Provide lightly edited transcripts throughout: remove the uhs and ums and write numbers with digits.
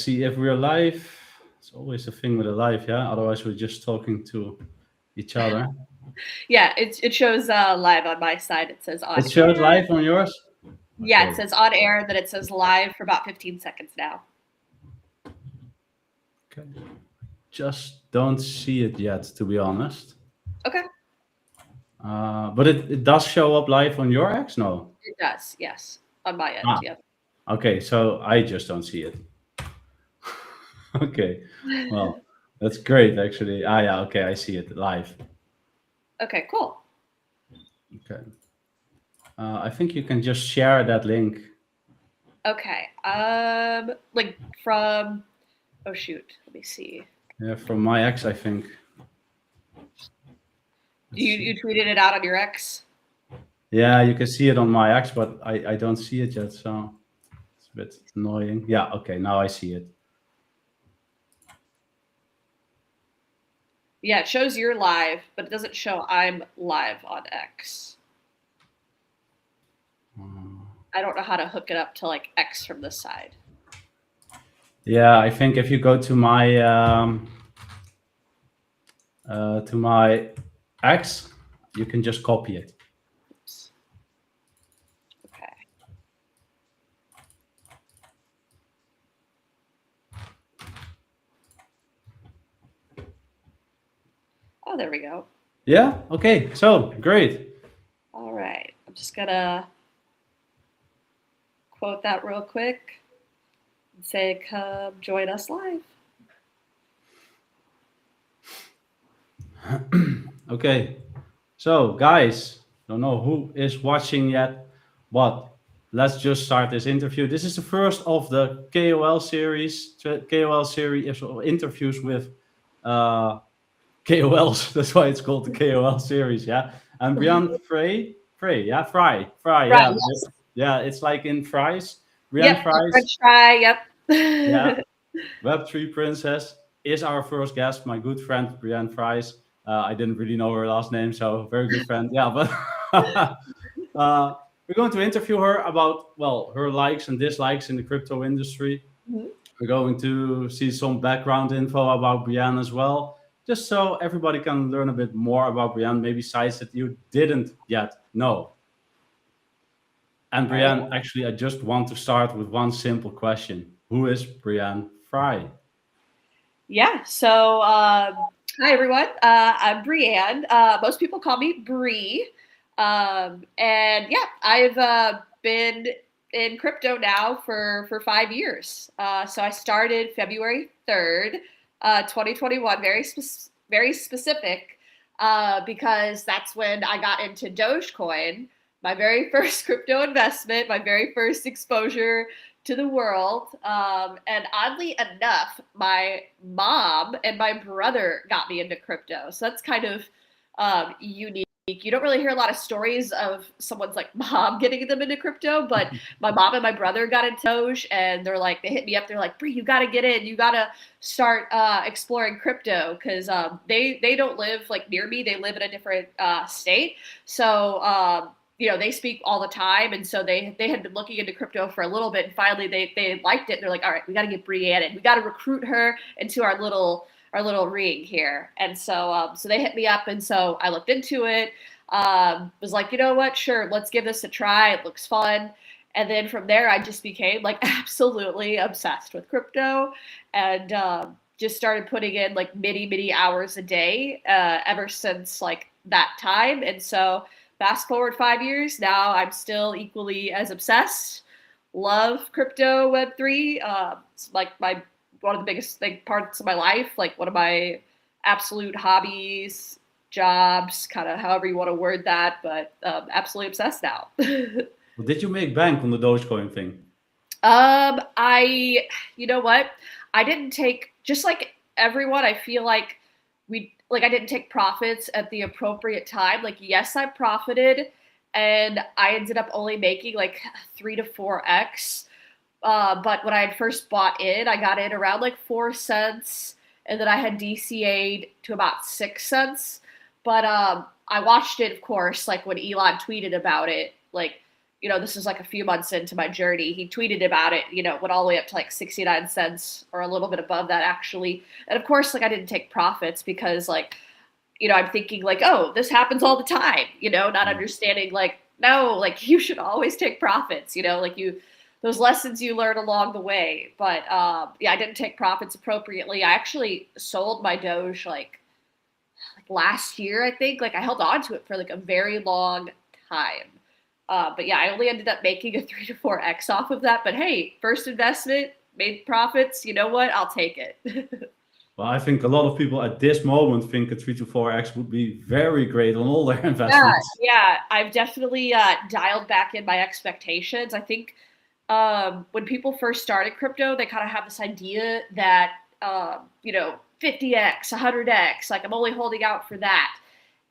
see if we're live. It's always a thing with a live, yeah? Otherwise, we're just talking to each other. Yeah, it shows live on my side. It says on It showed air. live on yours? Yeah, Okay. it says on air, then it says live for about 15 seconds now. Okay. Just don't see it yet, to be honest. Okay. But it does show up live on your X? No. It does, yes. On my end, Ah, yep. okay, so I just don't see it. Okay, well, that's great, actually. Yeah, okay, I see it live. Okay, cool. Okay. I think you can just share that link. Okay. Like from oh shoot, let me see. Yeah, from my X, I think. You tweeted it out on your X? Yeah, you can see it on my X, but I don't see it yet, so it's a bit annoying. Yeah, okay, now I see it. Yeah, it shows you're live, but it doesn't show I'm live on X. I don't know how to hook it up to like X from this side. Yeah, I think if you go to my X, you can just copy it. Oops. Okay. Oh, there we go. Yeah. Okay. So great. All right. I'm just gonna quote that real quick and say, "Come join us live." Okay. So guys, don't know who is watching yet, but let's just start this interview. This is the first of the KOL series. KOL series is interviews with KOLs. That's why it's called the KOL series. Yeah. And Brianne Frey. Yeah, Fry. Right. Yeah, Yes. yeah. It's like in fries. Brianne Yep. The Fries. French fry. Yep. Yeah. Web3 Princess is our first guest, my good friend Brianne Frey. I didn't really know her last name, so very good friend. Yeah, but we're going to interview her about, well, her likes and dislikes in the crypto industry. Mhm. We're going to see some background info about Brianne as well, just so everybody can learn a bit more about Brianne, maybe sites that you didn't yet know. And All right. Brianne, actually, I just want to start with one simple question. Who is Brianne Frey? Yeah. So, hi everyone. I'm Brianne. Most people call me Bree. And yeah, I've been in crypto now for 5 years. So I started February 3rd, 2021. Very specific, because that's when I got into Dogecoin. My very first crypto investment, my very first exposure to the world. And oddly enough, my mom and my brother got me into crypto. So that's kind of unique. You don't really hear a lot of stories of someone's like mom getting them into crypto, but my mom and my brother got into Doge, and they hit me up. They're like, Bree, you got to get in. You got to start exploring crypto, because they don't live like near me. They live in a different state. So they speak all the time, and so they had been looking into crypto for a little bit, and finally they liked it. And they're like, all right, we got to get Brianne in. We got to recruit her into our little ring here. And so they hit me up, and so I looked into it. Was like, you know what? Sure, let's give this a try. It looks fun. And then from there, I just became like absolutely obsessed with crypto, and just started putting in like many hours a day ever since like that time. And so fast forward 5 years, now I'm still equally as obsessed. Love crypto, Web3. It's like one of the biggest parts of my life, like one of my absolute hobbies, jobs, kind of however you want to word that, but absolutely obsessed now. Well, did you make bank on the Dogecoin thing? You know what? I didn't take, just like everyone, I feel like I didn't take profits at the appropriate time. Like, yes, I profited, and I ended up only making like 3 to 4x. But when I had first bought in, I got in around like 4 cents, and then I had DCA'd to about 6 cents. But I watched it, of course, like when Elon tweeted about it, like, this is like a few months into my journey. He tweeted about it, went all the way up to like 69 cents or a little bit above that actually. And of course, like I didn't take profits because like, I'm thinking like, oh, this happens all the time, not understanding like, no, like you should always take profits, like those lessons you learn along the way. But yeah, I didn't take profits appropriately. I actually sold my Doge like last year, I think. Like I held on to it for like a very long time. But yeah, I only ended up making a 3 to 4x off of that. But hey, first investment, made profits. You know what? I'll take it. Well, I think a lot of people at this moment think a 3 to 4x would be very great on all their investments. Yeah. I've definitely dialed back in my expectations. I think when people first started crypto, they kind of have this idea that, 50x, 100x, like I'm only holding out for that.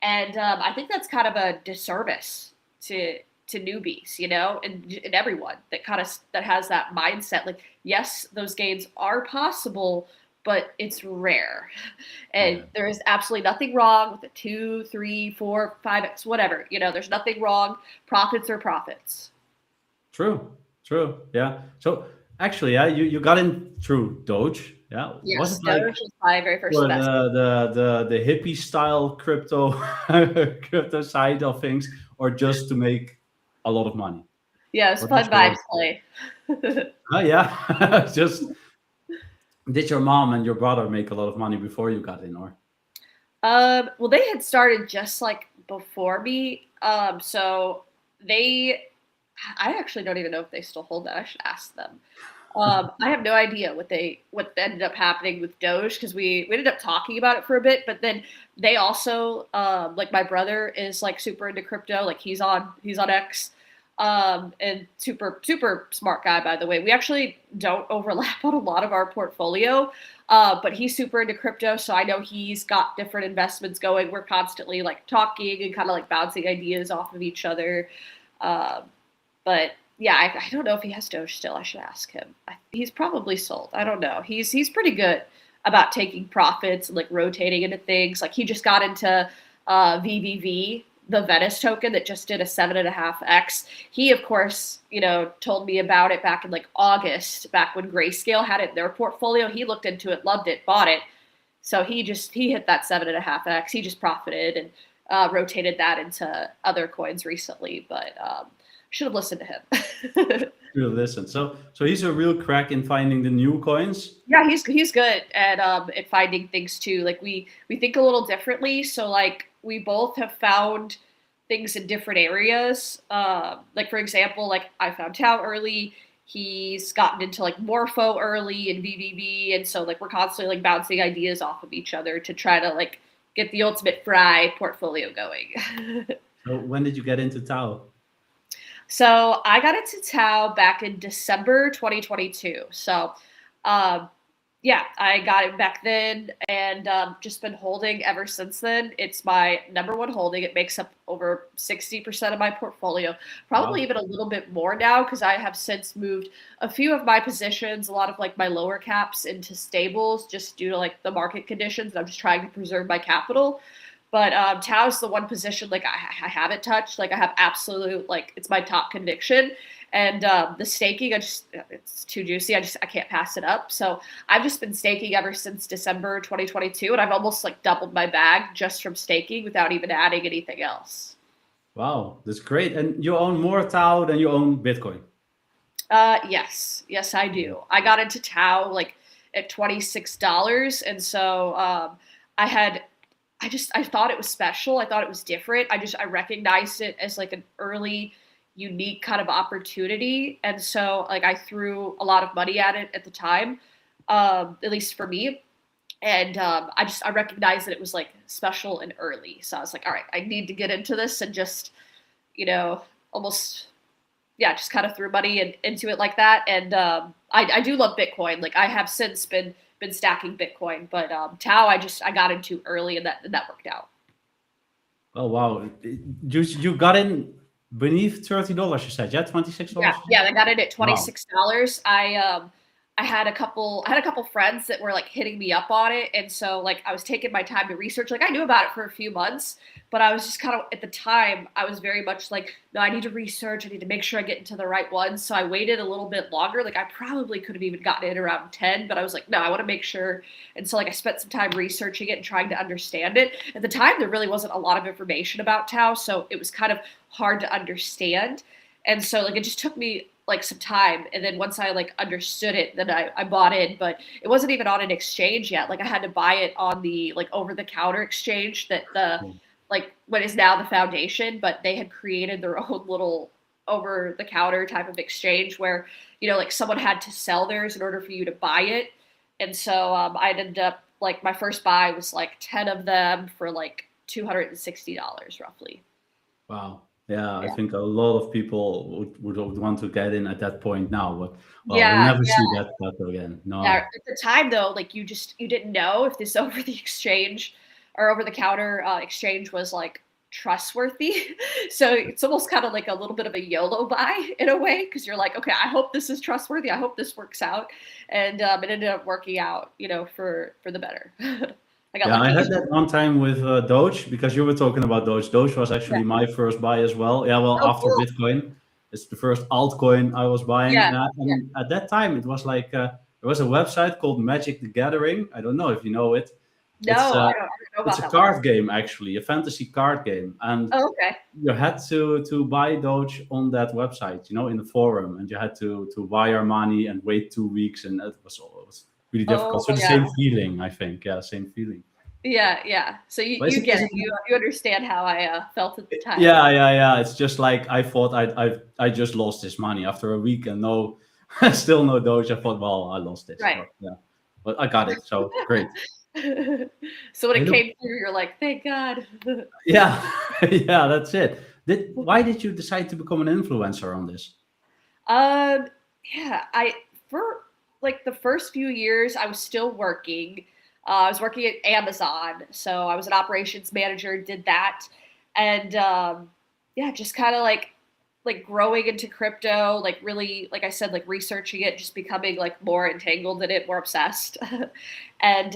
And I think that's kind of a disservice to newbies, and everyone that has that mindset. Like, yes, those gains are possible, but it's rare. And there is absolutely nothing wrong with a 2, 3, 4, 5x, whatever. There's nothing wrong. Profits are profits. True. Yeah. So actually, yeah, you got in through Doge. Yeah. Yes, was it Doge like was my very first investment. the hippie style crypto crypto side of things, or just to make a lot of money? Yeah, it's fun vibes play. Oh yeah. Just did your mom and your brother make a lot of money before you got in, or? Well, they had started just like before me. So I actually don't even know if they still hold that. I should ask them. I have no idea what ended up happening with Doge because we ended up talking about it for a bit, but then they also like my brother is like super into crypto, like he's on X, and super smart guy, by the way. We actually don't overlap on a lot of our portfolio, but he's super into crypto, so I know he's got different investments going. We're constantly like talking and kind of like bouncing ideas off of each other. But yeah, I don't know if he has Doge still. I should ask him. He's probably sold. I don't know. He's pretty good about taking profits and like rotating into things. Like he just got into VVV, the Venice token that just did a 7.5x. He, of course, told me about it back in like August, back when Grayscale had it in their portfolio. He looked into it, loved it, bought it. So he hit that 7.5x. He just profited and rotated that into other coins recently. But should have listened to him. Listen. So he's a real crack in finding the new coins. Yeah, he's good at finding things too. Like we think a little differently. So like we both have found things in different areas. Like for example, like I found Tau early. He's gotten into like Morpho early and VVV, and so like we're constantly like bouncing ideas off of each other to try to like get the ultimate Frey portfolio going. So when did you get into Tau? So I got into Tau back in December 2022. So yeah, I got it back then and just been holding ever since then. It's my number one holding. It makes up over 60% of my portfolio, probably even a little bit more now because I have since moved a few of my positions, a lot of like my lower caps into stables just due to like the market conditions. And I'm just trying to preserve my capital. But Tau is the one position like I haven't touched. Like I have absolute, like it's my top conviction. And the staking, it's too juicy. I can't pass it up. So I've just been staking ever since December 2022, and I've almost like doubled my bag just from staking without even adding anything else. Wow, that's great. And you own more Tau than you own Bitcoin? Yes, I do. I got into Tau like at $26, and so I thought it was special. I thought it was different. I recognized it as like an early, unique kind of opportunity. And so like I threw a lot of money at it at the time, at least for me. And I recognized that it was like special and early. So I was like, all right, I need to get into this and just, almost, yeah, just kind of threw money into it like that. And I do love Bitcoin. Like I have since been stacking Bitcoin, but Tau I got into early and that worked out. Oh wow, you got in beneath $30, you said, yeah, $26. Yeah, I got it at $26. Wow. I had a couple friends that were like hitting me up on it. And so like I was taking my time to research. Like I knew about it for a few months, but I was just kind of at the time I was very much like, no, I need to research. I need to make sure I get into the right ones. So I waited a little bit longer. Like I probably could have even gotten in around 10, but I was like, no, I want to make sure. And so like I spent some time researching it and trying to understand it. At the time, there really wasn't a lot of information about Tao. So it was kind of hard to understand. And so like it just took me like some time, and then once I like understood it, then I bought in. But it wasn't even on an exchange yet. Like I had to buy it on the like over the counter exchange that the like what is now the foundation, but they had created their own little over the counter type of exchange where, you know, like someone had to sell theirs in order for you to buy it. And so I ended up like my first buy was like 10 of them for like $260 roughly. Wow. Yeah, I Yeah. think a lot of people would want to get in at that point now, but well, we'll Yeah, never see that again. yeah, No. at the time though, like you didn't know if this over the exchange or over the counter exchange was like trustworthy. So it's almost kind of like a little bit of a YOLO buy in a way because you're like, okay, I hope this is trustworthy. I hope this works out, and it ended up working out, you know, for the better. I got Yeah, I lucky. had that one time with Doge because you were talking about Doge. Doge was Yeah. actually my first buy as well. Yeah, well, Oh, after cool. Bitcoin, it's the first altcoin I was buying. Yeah. Yeah. And at that time, it was like there was a website called Magic the Gathering. I don't know if you know it. It's No, I don't know it's about a that one. card game actually, a fantasy card game, and Oh, okay. you had to buy Doge on that website, you know, in the forum, and you had to wire money and wait 2 weeks, and it was really difficult. Oh So the yeah. same feeling, I think. Yeah, same feeling. Yeah, yeah. So But you get is it. it You understand how I felt at the time. Yeah, yeah, yeah. It's just like I thought I just lost this money after a week and no, still no Doge. I thought, well, I lost this. Right. So yeah, but I got it. So great. So when Hey, it look, came through, you're like, thank God. yeah, yeah, that's it. Why did you decide to become an influencer on this? Um, yeah, I for like the first few years, I was still working. I was working at Amazon, so I was an operations manager. Did that, and yeah, just kind of like growing into crypto, like really, like I said, like researching it, just becoming like more entangled in it, more obsessed, and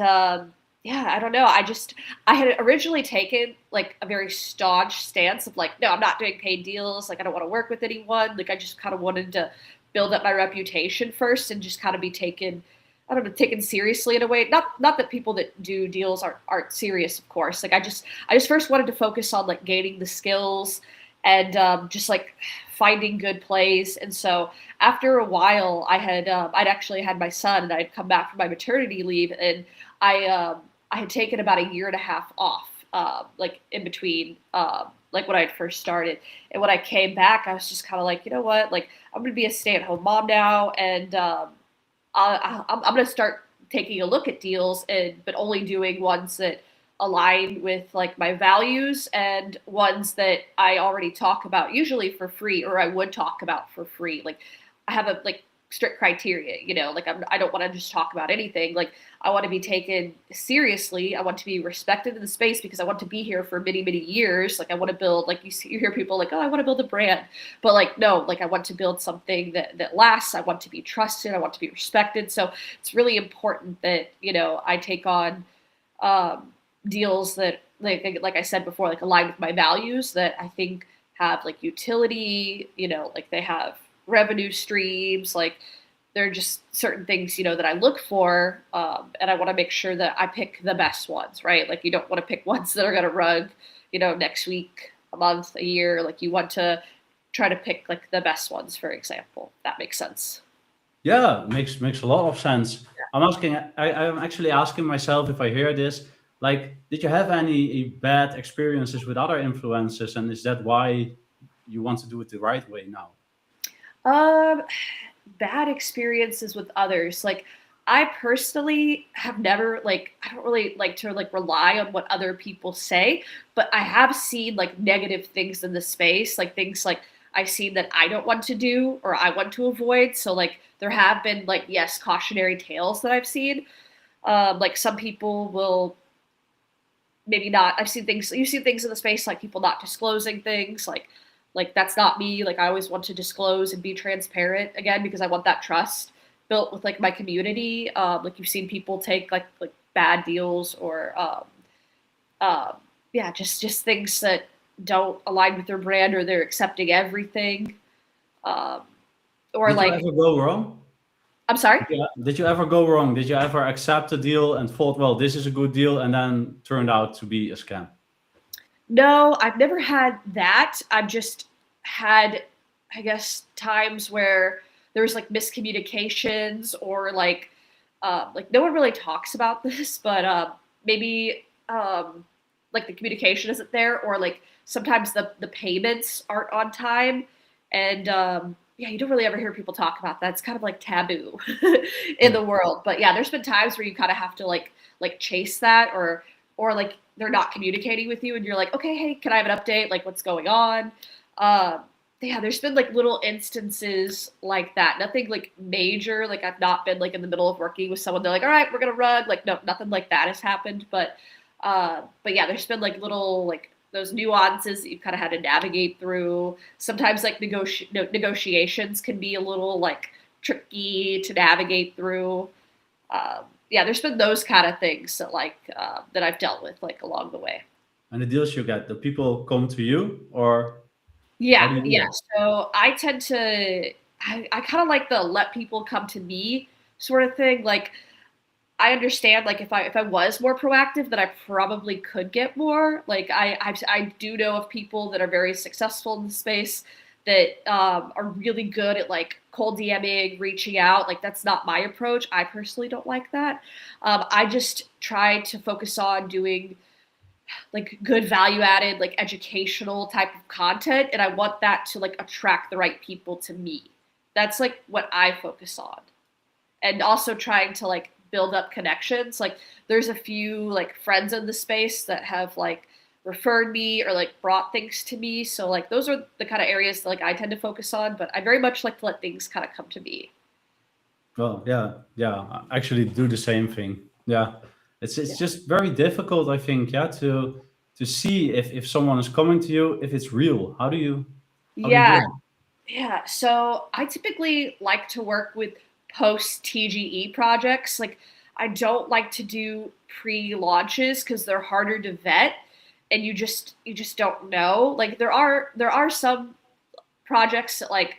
yeah, I don't know. I had originally taken like a very staunch stance of like, no, I'm not doing paid deals. Like I don't want to work with anyone. Like I just kind of wanted to build up my reputation first and just kind of be taken, I don't know, taken seriously in a way. Not that people that do deals aren't serious, of course. Like I just first wanted to focus on like gaining the skills and just like finding good plays. And so after a while, I'd actually had my son and I'd come back from my maternity leave, and I had taken about a year and a half off, like in between, like when I had first started. And when I came back, I was just kind of like, you know what, like I'm gonna be a stay-at-home mom now, and I'm gonna start taking a look at deals, and but only doing ones that align with like my values and ones that I already talk about usually for free, or I would talk about for free. Like I have a like strict criteria, you know, like I don't want to just talk about anything. Like I want to be taken seriously. I want to be respected in the space because I want to be here for many, many years. Like I want to build, like you hear people like, oh, I want to build a brand, but like, no, like I want to build something that lasts. I want to be trusted. I want to be respected. So it's really important that, you know, I take on, deals that like I said before, like align with my values that I think have like utility, you know, like they have revenue streams, like they're just certain things, you know, that I look for, and I want to make sure that I pick the best ones, right? Like you don't want to pick ones that are going to run, you know, next week, a month, a year. Like you want to try to pick like the best ones, for example. That makes sense. Yeah, makes a lot of sense. I'm actually asking myself if I hear this, like, did you have any bad experiences with other influencers, and is that why you want to do it the right way now? Um, Bad experiences with others. Like I personally have never like I don't really like to like rely on what other people say, but I have seen like negative things in the space, like things like I've seen that I don't want to do or I want to avoid. So like there have been like yes, cautionary tales that I've seen. Like some people will maybe not. I've seen things. You see things in the space like people not disclosing things, like that's not me. Like I always want to disclose and be transparent again because I want that trust. built with like my community. Like you've seen people take like bad deals or yeah, just things that don't align with their brand, or they're accepting everything. Um, or Did you like, ever go wrong? I'm sorry. Did you ever go wrong? Did you ever accept a deal and thought, well, this is a good deal, and then turned out to be a scam? No, I've never had that. I've just had, I guess, times where there was like miscommunications or like no one really talks about this, but maybe like the communication isn't there, or like sometimes the payments aren't on time, and yeah, you don't really ever hear people talk about that. It's kind of like taboo in Yeah. the world. But yeah, there's been times where you kind of have to like chase that, or like they're not communicating with you and you're like, okay, hey, can I have an update? Like what's going on? Um, yeah, there's been like little instances like that. Nothing like major. Like I've not been like in the middle of working with someone. They're like, all right, we're gonna run. Like no, nothing like that has happened. But yeah, there's been like little like those nuances that you kind of had to navigate through. Sometimes like negotiations can be a little like tricky to navigate through. Yeah, there's been those kind of things that that I've dealt with like along the way. And the deals you get, the people come to you, or how Yeah, do you do yeah. that? So I tend to, I kind of like the let people come to me sort of thing. Like I understand, like if I was more proactive, that I probably could get more. Like I do know of people that are very successful in the space that are really good at like cold DMing, reaching out. Like that's not my approach. I personally don't like that. I just try to focus on doing like good value added, like educational type of content, and I want that to like attract the right people to me. That's like what I focus on, and also trying to like build up connections. Like there's a few like friends in the space that have like referred me or like brought things to me, so like those are the kind of areas that, like I tend to focus on, but I very much like to let things kind of come to me. Well, yeah, yeah, I actually do the same thing. Yeah, it's Yeah, just very difficult, I think, yeah, to see if someone is coming to you, if it's real. How do you do yeah. that? Yeah, so I typically like to work with post TGE projects. Like I don't like to do pre-launches because they're harder to vet, and you just don't know. Like there are some projects that like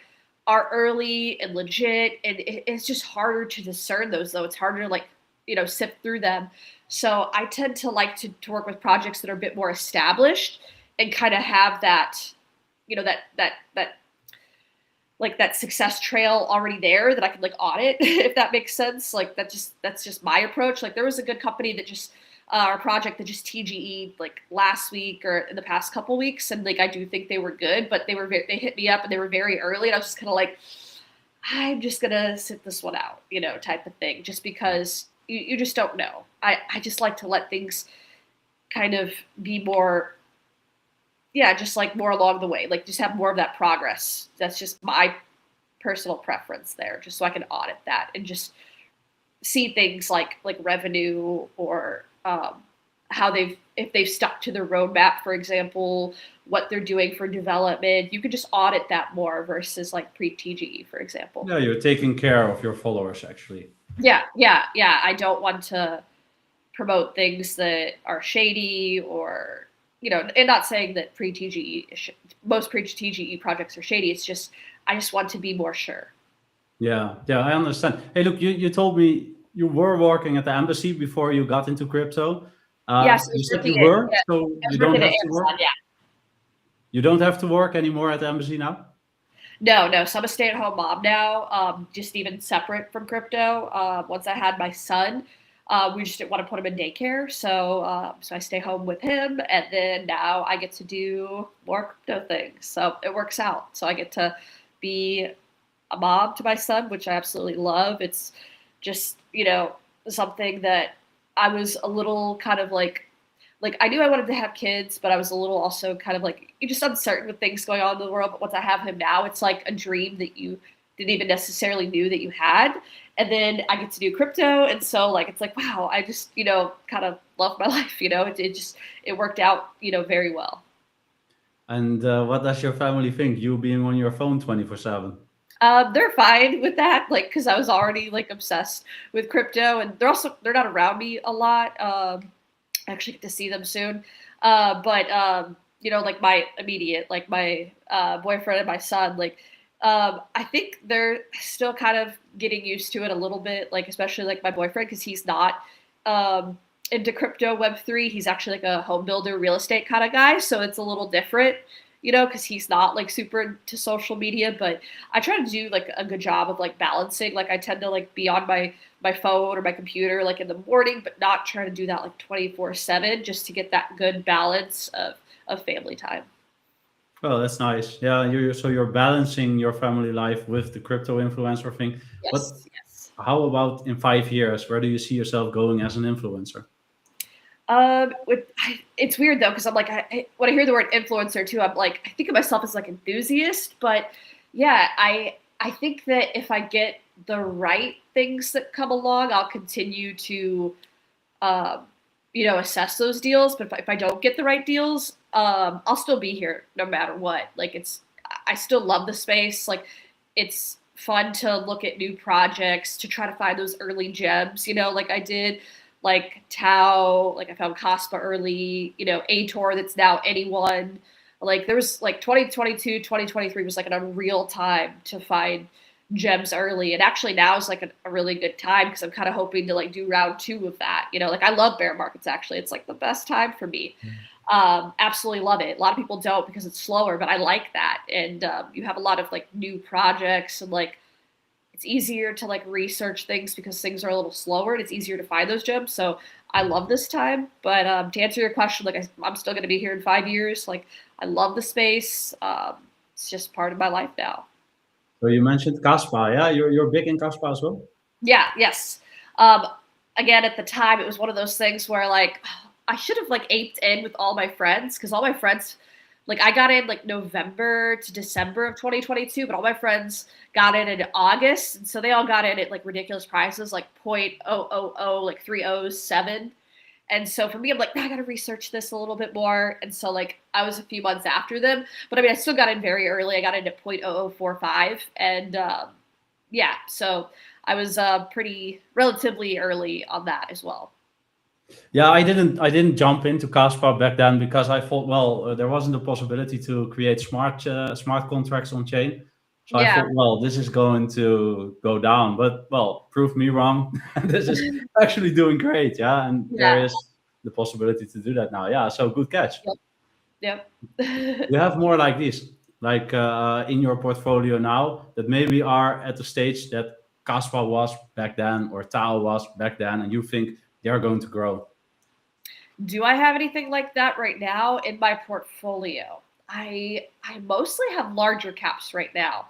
are early and legit, and it's just harder to discern those, though. It's harder to like sift through them. So I tend to like to work with projects that are a bit more established and kind of have that that like that success trail already there that I could like audit if that makes sense. Like that's just my approach. Like there was a good company that just our project that just TGE'd like last week or in the past couple weeks, and like I do think they were good, but they hit me up and they were very early, and I was just kind of like, I'm just gonna sit this one out, type of thing, just because you just don't know. I just like to let things kind of be more, yeah, just like more along the way, like just have more of that progress. That's just my personal preference there, just so I can audit that and just see things like revenue, or how if they've stuck to their roadmap, for example, what they're doing for development. You could just audit that more versus like pre TGE, for example. Yeah, you're taking care of your followers, actually. Yeah, yeah, yeah. I don't want to promote things that are shady, or and not saying that pre TGE most pre TGE projects are shady. It's just I just want to be more sure. Yeah, yeah, I understand. Hey, look, you told me you were working at the embassy before you got into crypto. Yes, I You was said working you at were, yeah, so I you was don't working at have to work. Amazon. Yeah. You don't have to work anymore at the embassy now. No, no. So I'm a stay-at-home mom now, just even separate from crypto. Once I had my son, we just didn't want to put him in daycare, so I stay home with him, and then now I get to do more crypto things. So it works out. So I get to be a mom to my son, which I absolutely love. It's just something that I was a little kind of like I knew I wanted to have kids, but I was a little also kind of like you're just uncertain with things going on in the world. But once I have him now, it's like a dream that you didn't even necessarily knew that you had. And then I get to do crypto, and so like it's like wow, I just kind of love my life. It worked out very well. And what does your family think? You being on your phone 24/7? They're fine with that, like, because I was already like obsessed with crypto, and they're not around me a lot. I actually get to see them soon, but like my immediate, like my boyfriend and my son, like I think they're still kind of getting used to it a little bit, like especially like my boyfriend because he's not into crypto Web3. He's actually like a home builder, real estate kind of guy, so it's a little different, because he's not like super into social media. But I try to do like a good job of like balancing. Like I tend to like be on my phone or my computer like in the morning, but not try to do that like 24/7, just to get that good balance of family time. Well, that's nice. Yeah, you're balancing your family life with the crypto influencer thing. But Yes, yes. how about in 5 years? Where do you see yourself going as an influencer? It's weird though because I'm like when I hear the word influencer too, I'm like I think of myself as like enthusiast, but yeah, I think that if I get the right things that come along, I'll continue to um, assess those deals. But if I don't get the right deals, I'll still be here no matter what. Like I still love the space. Like it's fun to look at new projects to try to find those early gems. Like I did, like Tau, like I found Caspa early. A Tour that's now anyone. Like there was like 2022, 2023 was like an unreal time to find gems early, and actually now is like a really good time because I'm kind of hoping to like do round two of that. Like I love bear markets. Actually, it's like the best time for me. Absolutely love it. A lot of people don't because it's slower, but I like that. And you have a lot of like new projects, and like it's easier to like research things because things are a little slower and it's easier to find those gems. So I love this time. But to answer your question, like I'm still going to be here in 5 years. Like I love the space. It's just part of my life now. So you mentioned Caspa. Yeah, you're big in Caspa as well. Yeah, yes. Um, Again, at the time, it was one of those things where like I should have like aped in with all my friends because all my friends, like I got in like November to December of 2022, but all my friends got in August, and so they all got in at like ridiculous prices, like 0.000, like 307. And so for me, I'm like, I got to research this a little bit more. And so like I was a few months after them, but I mean, I still got in very early. I got in at 0.0045, and yeah, so I was pretty relatively early on that as well. Yeah, I didn't jump into Caspa back then because I thought, well, there wasn't a possibility to create smart contracts on chain. So I Yeah, thought, well, this is going to go down, but well, prove me wrong. This is actually doing great, yeah. And there yeah, is the possibility to do that now, yeah. So good catch. yep, yep. You have more like this, like in your portfolio now that maybe are at the stage that Caspa was back then or Tao was back then, and you think they are going to grow. Do I have anything like that right now in my portfolio? I mostly have larger caps right now.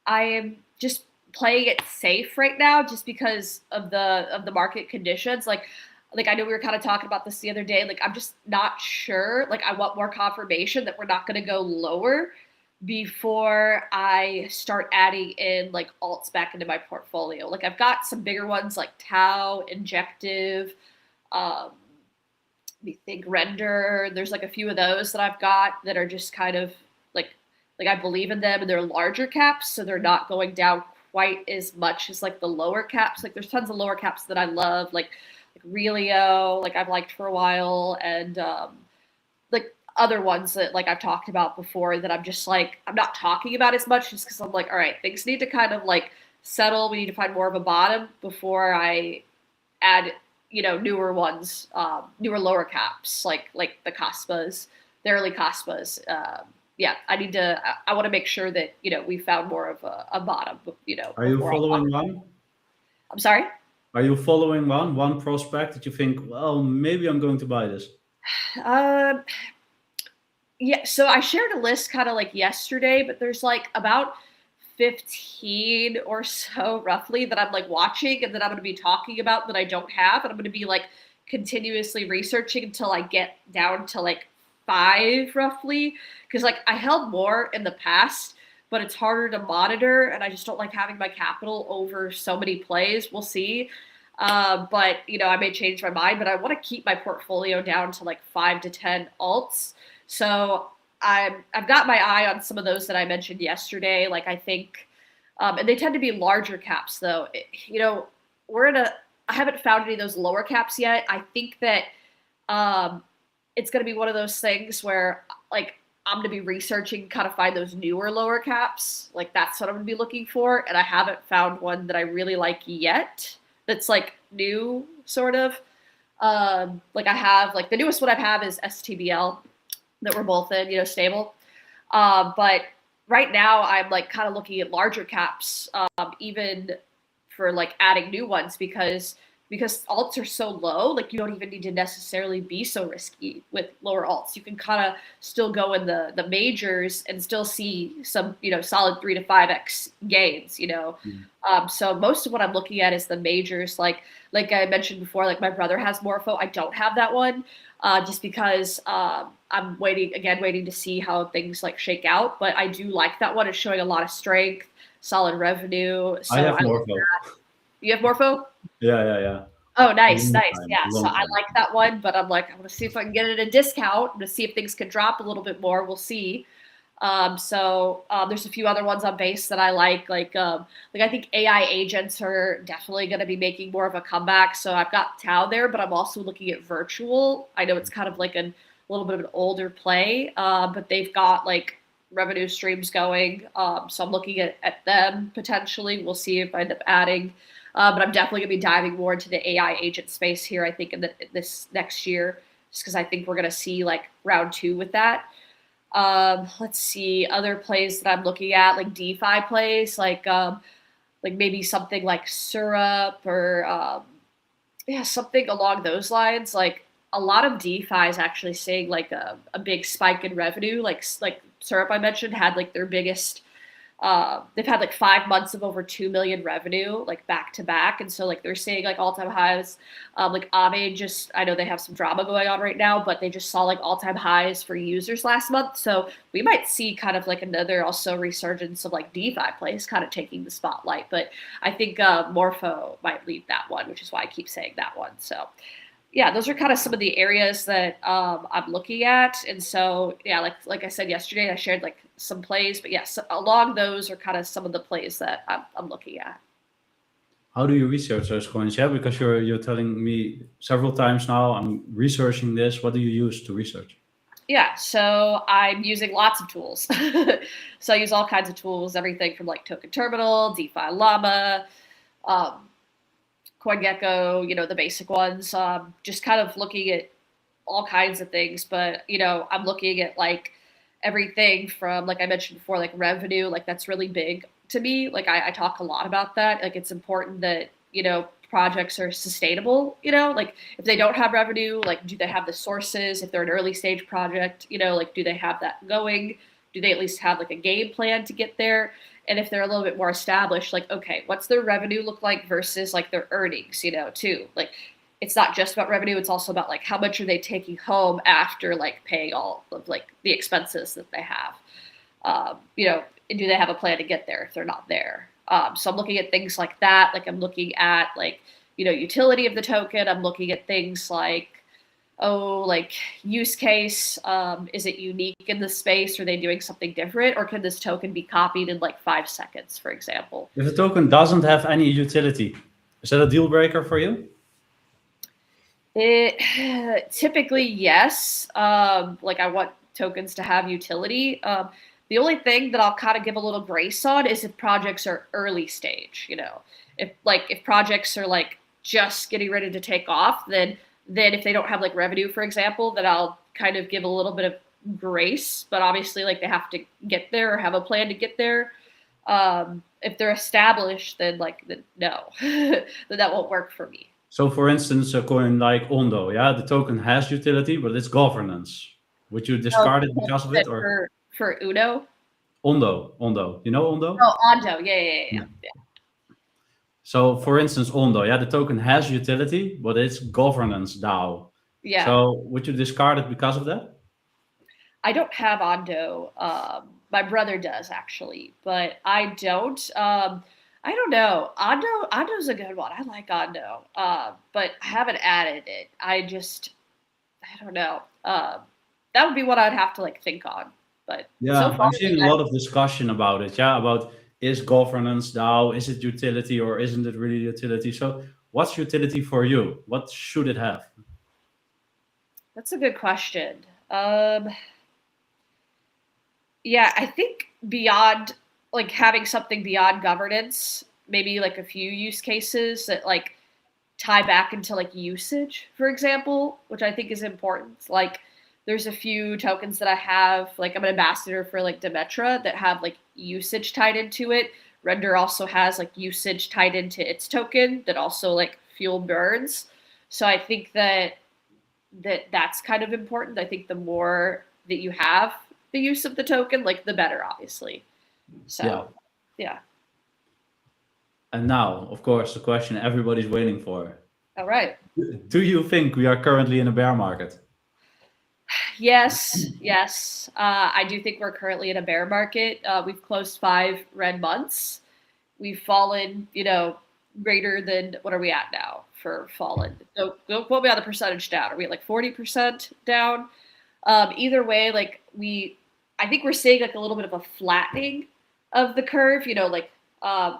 I am just playing it safe right now just because of the market conditions. Like I know we were kind of talking about this the other day. Like I'm just not sure. Like I want more confirmation that we're not going to go lower before I start adding in like alts back into my portfolio. Like I've got some bigger ones like Tau, Injective, um, me think Render. There's like a few of those that I've got that are just kind of like I believe in them, and they're larger caps, so they're not going down quite as much as like the lower caps. Like there's tons of lower caps that I love, like Relio, like I've liked for a while, and like other ones that like I've talked about before that I'm just like I'm not talking about as much just because I'm like, all right, things need to kind of like settle. We need to find more of a bottom before I add newer ones, newer lower caps like the Caspas, the early Caspas. Yeah, I want to make sure that we found more of a bottom. Are you Before I'll. following one? I'm sorry. Are you following one prospect that you think, well, maybe I'm going to buy this? Um, yeah, so I shared a list kind of like yesterday, but there's like about 15 or so roughly that I'm like watching and that I'm going to be talking about that I don't have. And I'm going to be like continuously researching until I get down to like five roughly. Cause like I held more in the past, but it's harder to monitor. And I just don't like having my capital over so many plays. We'll see. But I may change my mind, but I want to keep my portfolio down to like 5 to 10 alts. So I've got my eye on some of those that I mentioned yesterday. Like I think And they tend to be larger caps, though. I haven't found any of those lower caps yet. I think that it's going to be one of those things where, like, I'm going to be researching, kind of find those newer lower caps. Like, that's what I'm going to be looking for. And I haven't found one that I really like yet that's, like, new, sort of. Like, I have, like, the newest one I have is STBL that we're both in, stable. But right now I'm, like, kind of looking at larger caps, even for, like, adding new ones because alts are so low, like, you don't even need to necessarily be so risky with lower alts. You can kind of still go in the majors and still see some, solid 3 to 5x gains, So most of what I'm looking at is the majors. Like I mentioned before, like, my brother has Morpho. I don't have that one, just because I'm waiting to see how things, like, shake out. But I do like that one. It's showing a lot of strength, solid revenue. So I have I like Morpho. that. You have Morpho? Yeah. Oh, nice. Long Yeah. time, So long I time. like that one, but I'm like, I want to see if I can get it at a discount. I'm going to see if things can drop a little bit more. We'll see. There's a few other ones on base that I like. Like I think AI agents are definitely going to be making more of a comeback. So I've got Tau there, but I'm also looking at virtual. I know it's kind of like a little bit of an older play, but they've got, like, revenue streams going. So I'm looking at them potentially. We'll see if I end up adding. But I'm definitely going to be diving more into the AI agent space here, I think, in this next year, just because I think we're going to see, like, round 2 with that. Let's see, other plays that I'm looking at, like DeFi plays, like maybe something like Syrup or something along those lines. Like, a lot of DeFi is actually seeing, like, a big spike in revenue. Like Syrup, I mentioned, had, like, their biggest. They've had, like, 5 months of over 2 million revenue, like, back to back, and so, like, they're seeing, like, all-time highs. Like, Aave, I know they have some drama going on right now, but they just saw, like, all-time highs for users last month. So we might see kind of, like, another also resurgence of, like, DeFi plays kind of taking the spotlight. But I think Morpho might lead that one, which is why I keep saying that one. So yeah, those are kind of some of the areas that I'm looking at. And so, yeah, like I said yesterday, I shared, like, some plays, but yes, along those are kind of some of the plays that I'm looking at. How do you research those coins? Yeah, because you're telling me several times now, I'm researching this. What do you use to research? Yeah, so I'm using lots of tools. So I use all kinds of tools, everything from, like, Token Terminal, DeFi Llama, CoinGecko, the basic ones. Just kind of looking at all kinds of things, but I'm looking at, like, everything from, like I mentioned before, like, revenue. Like, that's really big to me. Like, I talk a lot about that. Like, it's important that projects are sustainable. Like, if they don't have revenue, like, do they have the sources? If they're an early stage project, like, do they have that going? Do they at least have, like, a game plan to get there? And if they're a little bit more established, like, okay, what's their revenue look like versus, like, their earnings, too? Like, it's not just about revenue. It's also about, like, how much are they taking home after, like, paying all of, like, the expenses that they have. And do they have a plan to get there if they're not there? So I'm looking at things like that. Like, I'm looking at, like, utility of the token. I'm looking at things like, like, use case. Is it unique in the space? Are they doing something different? Or can this token be copied in, like, 5 seconds, for example? If a token doesn't have any utility, is that a deal breaker for you? Typically, yes. Like, I want tokens to have utility. The only thing that I'll kind of give a little grace on is if projects are early stage. If projects are, like, just getting ready to take off, then if they don't have, like, revenue, for example, then I'll kind of give a little bit of grace. But obviously, like, they have to get there or have a plan to get there. If they're established, then no, then that won't work for me. So, for instance, a coin like Ondo, yeah, the token has utility, but it's governance. Would you discard it because of it, or for Uno? Ondo, you know Ondo? Oh, Ondo, yeah. So, for instance, Ondo, yeah, the token has utility, but it's governance DAO. Yeah. So, would you discard it because of that? I don't have Ondo. My brother does, actually, but I don't. I don't know. Ondo's a good one. I like Ondo, but I haven't added it. I don't know. That would be what I'd have to, like, think on. But Yeah, so far, I'm seeing a lot of discussion about it. Yeah, about is governance DAO? Is it utility or isn't it really utility? So what's utility for you? What should it have? That's a good question. Yeah, I think beyond like having something beyond governance, maybe like a few use cases that like tie back into like usage, for example, which I think is important. Like there's a few tokens that I have, like I'm an ambassador for like Demetra that have like usage tied into it. Render also has like usage tied into its token that also like fuel burns. So I think that's kind of important. I think the more that you have the use of the token, like the better, obviously. So yeah. And now, of course, the question everybody's waiting for. All right. Do you think we are currently in a bear market? Yes. I do think we're currently in a bear market. We've closed 5 red months. We've fallen, greater than, what are we at now for fallen? So don't quote me on the percentage down. Are we at like 40% down? Either way, like I think we're seeing like a little bit of a flattening of the curve, I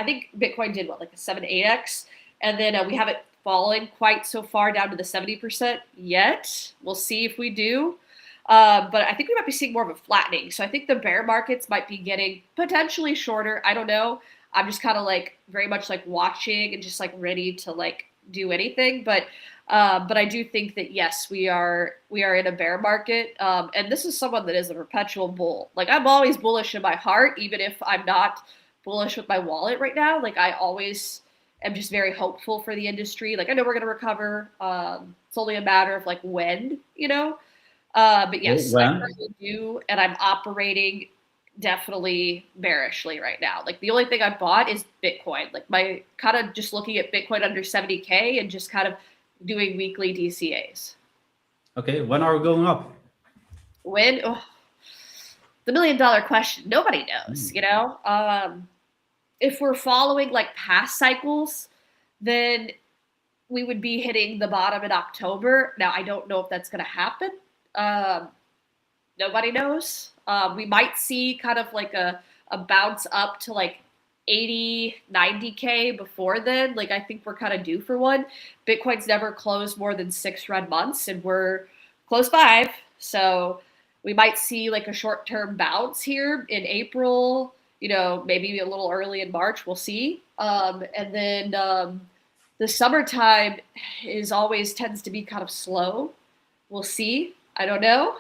think Bitcoin did what, like a 7-8x, and then we haven't fallen quite so far down to the 70% yet. We'll see if we do. But I think we might be seeing more of a flattening. So I think the bear markets might be getting potentially shorter. I don't know. I'm just kind of like very much like watching and just like ready to like do anything. But I do think that yes, we are in a bear market. And this is someone that is a perpetual bull. Like I'm always bullish in my heart, even if I'm not bullish with my wallet right now. Like I always am just very hopeful for the industry. Like I know we're gonna recover. It's only a matter of like when, But yes, I currently do, and I'm operating definitely bearishly right now. Like the only thing I bought is Bitcoin. Like my kind of just looking at Bitcoin under 70K and just kind of doing weekly DCAs. Okay, when are we going up? When? Oh, the $1 million question. Nobody knows, If we're following like past cycles, then we would be hitting the bottom in October. Now, I don't know if that's going to happen. Nobody knows. We might see kind of like a bounce up to like 80, 90K before then. Like I think we're kind of due for one. Bitcoin's never closed more than 6 red months and we're close 5. So we might see like a short-term bounce here in April, maybe a little early in March, we'll see. And then the summertime always tends to be kind of slow. We'll see. I don't know.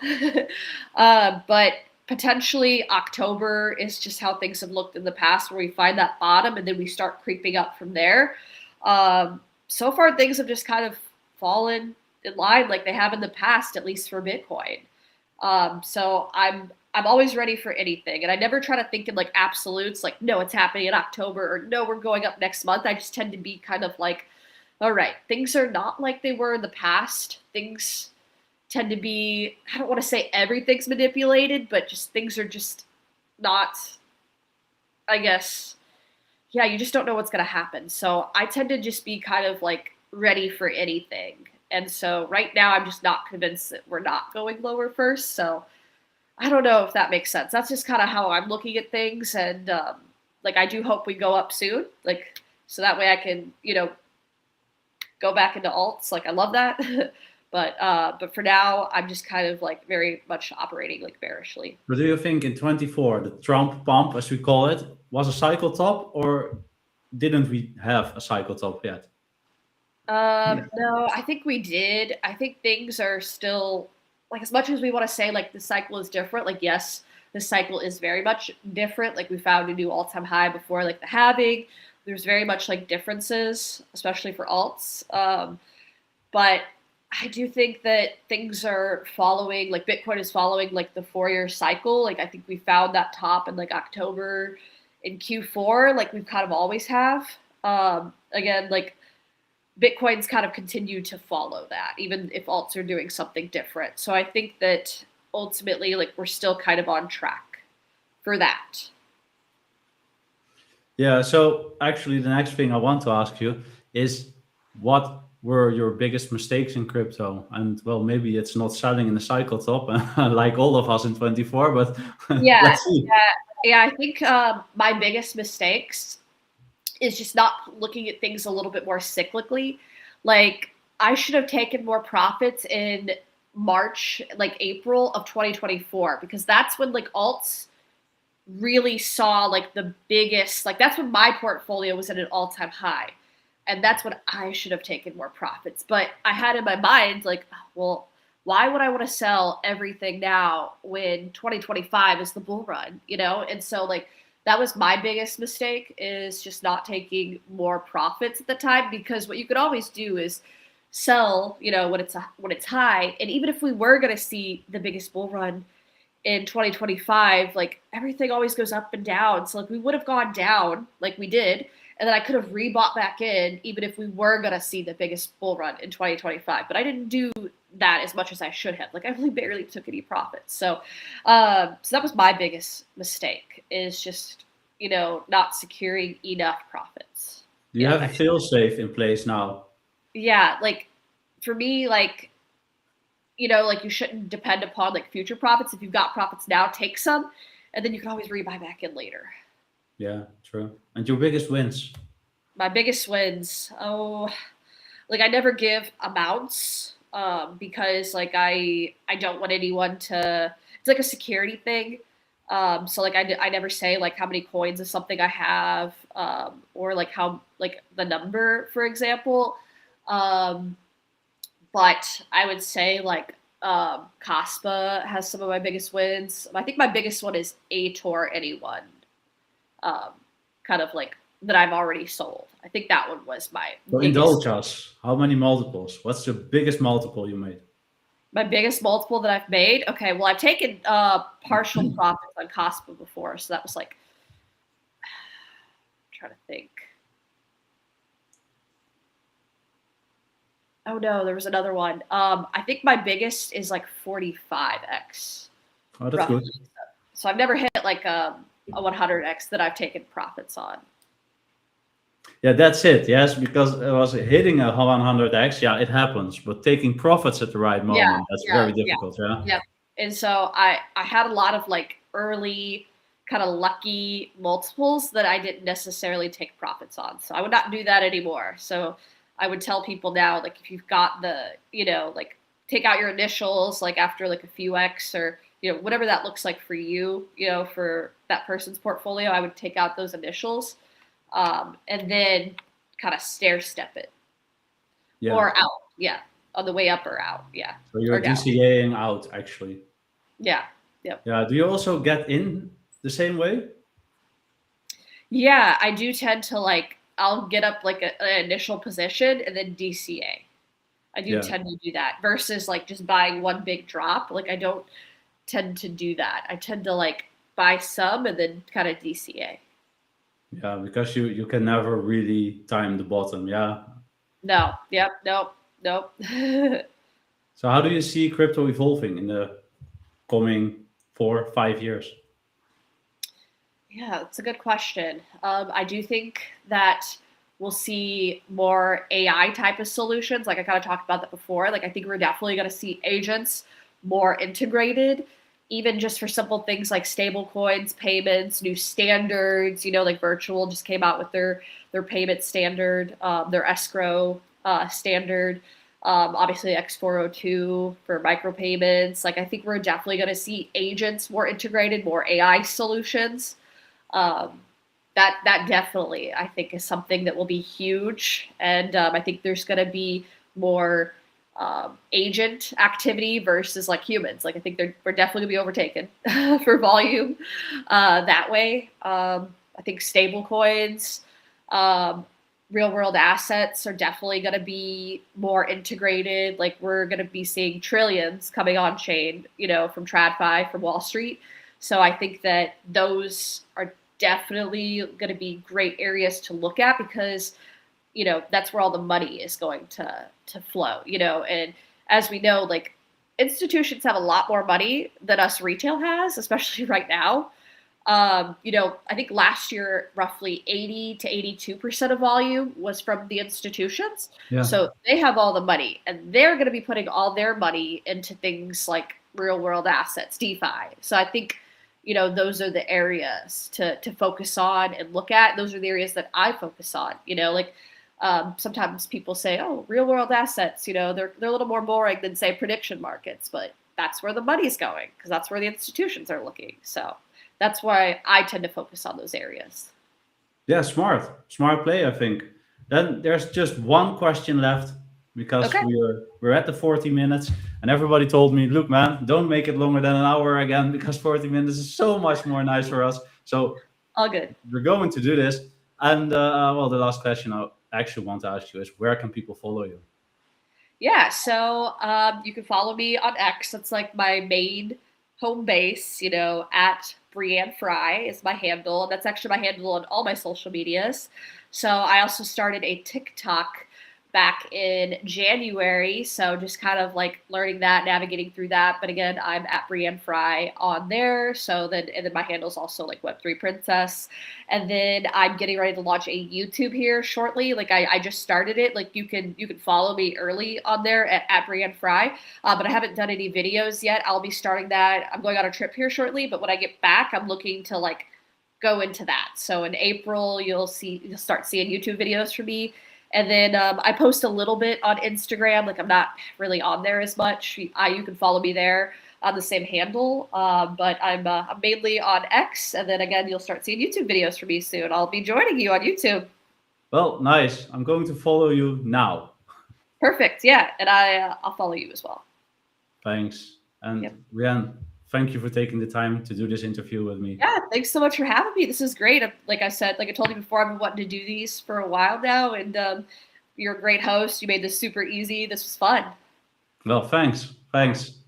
But potentially October is just how things have looked in the past, where we find that bottom and then we start creeping up from there. So far, things have just kind of fallen in line like they have in the past, at least for Bitcoin. So I'm always ready for anything, and I never try to think in like absolutes, like no, it's happening in October, or no, we're going up next month. I just tend to be kind of like, all right, things are not like they were in the past. Things tend to be, I don't want to say everything's manipulated, but just things are just not, I guess, yeah, you just don't know what's going to happen. So I tend to just be kind of like ready for anything. And so right now I'm just not convinced that we're not going lower first. So I don't know if that makes sense. That's just kind of how I'm looking at things. And like, I do hope we go up soon. Like, so that way I can, go back into alts. Like, I love that. But for now, I'm just kind of like very much operating like bearishly. But do you think in 24, the Trump pump, as we call it, was a cycle top, or didn't we have a cycle top yet? No, I think we did. I think things are still, like, as much as we want to say like the cycle is different, like yes, the cycle is very much different. Like we found a new all-time high before like the halving. There's very much like differences, especially for alts. But I do think that things are following, like Bitcoin is following like the 4-year cycle. Like I think we found that top in like October in Q4, like we've kind of always have. Again, like Bitcoin's kind of continued to follow that, even if alts are doing something different. So I think that ultimately, like we're still kind of on track for that. Yeah, so actually the next thing I want to ask you is, what were your biggest mistakes in crypto? And well, maybe it's not selling in the cycle top like all of us in 24, but Yeah, let's see. yeah. Yeah, I think my biggest mistakes is just not looking at things a little bit more cyclically. Like I should have taken more profits in March, like April of 2024, because that's when like alts really saw like the biggest, like that's when my portfolio was at an all-time high. And that's when I should have taken more profits. But I had in my mind, like, well, why would I want to sell everything now when 2025 is the bull run, you know? And so like that was my biggest mistake, is just not taking more profits at the time, because what you could always do is sell, you know, when it's high. And even if we were going to see the biggest bull run in 2025, like everything always goes up and down. So like we would have gone down like we did, and then I could have rebought back in even if we were gonna see the biggest bull run in 2025. But I didn't do that as much as I should have. Like I really barely took any profits. So that was my biggest mistake, is just, you know, not securing enough profits. Do you have a fail safe in place now? Yeah, like for me, like, you know, like you shouldn't depend upon like future profits. If you've got profits now, take some, and then you can always rebuy back in later. Yeah, true. And your biggest wins? My biggest wins, oh, like I never give amounts, because like I don't want anyone to. It's like a security thing. So like I never say like how many coins of something I have, or like how like the number, for example. Um, but I would say like Caspa has some of my biggest wins. I think my biggest one is A Tour Anyone, um, kind of like that I've already sold. I think that one was my So biggest. indulge us. How many multiples? What's the biggest multiple you made? My biggest multiple that I've made. Okay, well I've taken partial profits on Caspa before, so that was like, I'm trying to think. Oh no, there was another one. I think my biggest is like 45x, Oh, that's roughly. good. So I've never hit like a 100x that I've taken profits on. Yeah, that's it. Yes, because it was hitting a 100x. Yeah, it happens. But taking profits at the right Yeah, moment, that's yeah, very yeah, difficult. Yeah. yeah. And so I had a lot of like early kind of lucky multiples that I didn't necessarily take profits on. So I would not do that anymore. So I would tell people now, like if you've got the, you know, like take out your initials like after like a few X, or, you know, whatever that looks like for you know, for that person's portfolio, I would take out those initials, and then kind of stair step it, Yeah. or out. Yeah. On the way up or out. Yeah. So you're Or down. DCAing out actually. Yeah. Yep. Yeah. Do you also get in the same way? Yeah, I do tend to like, I'll get up like an initial position and then DCA. I do Yeah. tend to do that versus like just buying one big drop. Like I don't tend to do that. I tend to like buy some and then kind of DCA. Yeah, because you can never really time the bottom. Yeah. No. Yep. Nope. Nope. So how do you see crypto evolving in the coming 4, 5 years? Yeah, that's a good question. I do think that we'll see more AI type of solutions. Like I kind of talked about that before. Like I think we're definitely going to see agents more integrated, even just for simple things like stable coins, payments, new standards. You know, like Virtual just came out with their payment standard, their escrow standard. Obviously X402 for micropayments. Like I think we're definitely going to see agents more integrated, more AI solutions. um, that definitely I think is something that will be huge, and I think there's going to be more agent activity versus like humans. Like I think we're definitely going to be overtaken for volume that way. I think stable coins, um, real world assets are definitely going to be more integrated. Like we're going to be seeing trillions coming on chain, you know, from TradFi, from Wall Street. So I think that those are definitely going to be great areas to look at, because, you know, that's where all the money is going to flow, you know. And as we know, like institutions have a lot more money than us retail has, especially right now. You know, I think last year roughly 80 to 82% of volume was from the institutions. Yeah. So they have all the money, and they're going to be putting all their money into things like real world assets, DeFi. So I think, those are the areas to focus on and look at. Those are the areas that I focus on. Like sometimes people say, oh, real world assets, they're a little more boring than say prediction markets, but that's where the money's going because that's where the institutions are looking. So that's why I tend to focus on those areas. Yeah, smart play, I think. Then there's just one question left because Okay. we're at the 40 minutes, and everybody told me, look, man, don't make it longer than an hour again because 40 minutes is so much more nice for us. So All good. we're going to do this. And well, the last question I actually want to ask you is, where can people follow you? Yeah, so you can follow me on X. That's like my main home base, at Brianne Frey is my handle. And that's actually my handle on all my social medias. So I also started a TikTok back in January. So just kind of like learning that, navigating through that. But again, I'm at Brianne Frey on there. And then my handle is also like Web3 Princess. And then I'm getting ready to launch a YouTube here shortly. Like I just started it. Like you can follow me early on there at Brianne Frey. But I haven't done any videos yet. I'll be starting that. I'm going on a trip here shortly. But when I get back, I'm looking to like go into that. So in April, you'll start seeing YouTube videos from me. And then I post a little bit on Instagram. Like I'm not really on there as much. You can follow me there on the same handle. But I'm mainly on X. And then again, you'll start seeing YouTube videos from me soon. I'll be joining you on YouTube. Well, nice. I'm going to follow you now. Perfect. Yeah. And I'll follow you as well. Thanks. And Yep. Brianne, thank you for taking the time to do this interview with me. Yeah, thanks so much for having me. This is great. Like I said, like I told you before, I've been wanting to do these for a while now, and you're a great host. You made this super easy. This was fun. Well, thanks.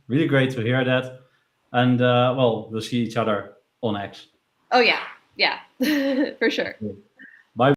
Really great to hear that. And well, we'll see each other on X. Oh yeah, for sure. Cool.